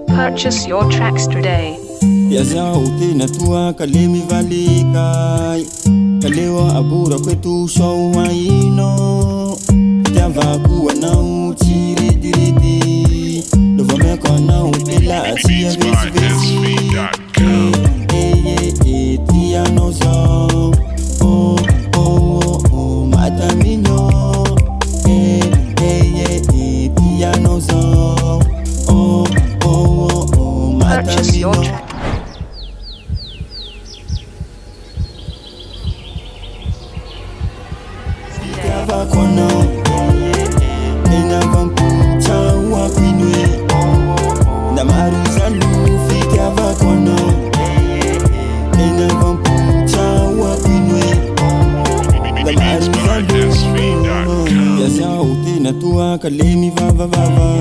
Purchase your tracks today. Yazao tena tua kalemi valikai kalewa abura kwetu showa ino Java kuwa na uchiri diridi Dova meko na upela atia vesi vesi Tia no so Mata minyo Tia no so Purchase your track. Kono ina vampucha wapinwe na maruza lufi kava kono ina vampucha wapinwe na maruza lufi yasa utina tua kalemi vava vava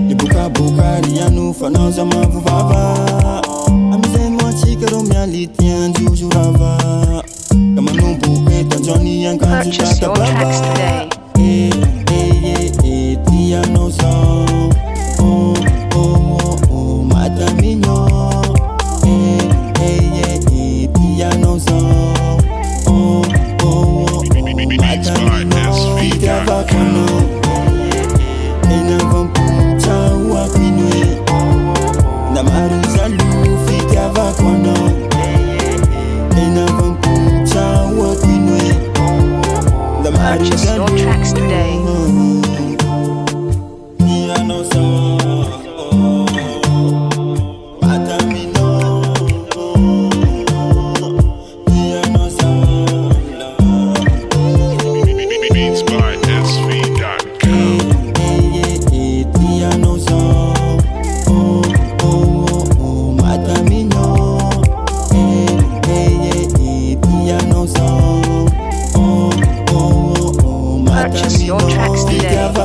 libuka bukari yanu fanoza mavu vava amize mochi karo miali tian juju vava Purchase your tracks today. Tia no so Mata minyo Tia no so Mata minyo Tia vakono Ena vampucha wapinwe Na maruza lufi Tia vakono Ena vampucha wapinwe Purchase your tracks today. Purchase your tracks today.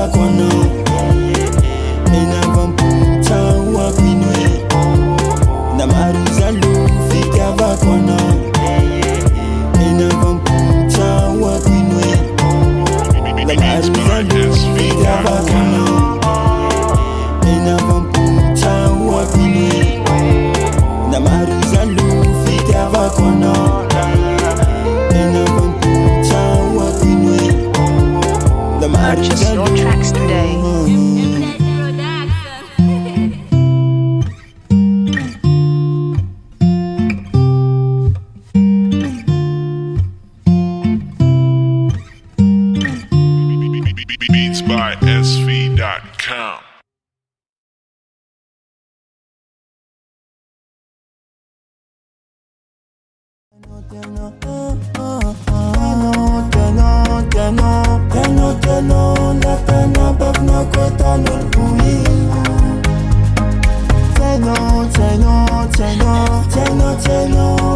Purchase your tracks today. Beats by SV.com.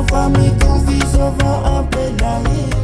Family to vivre over un peu la vie.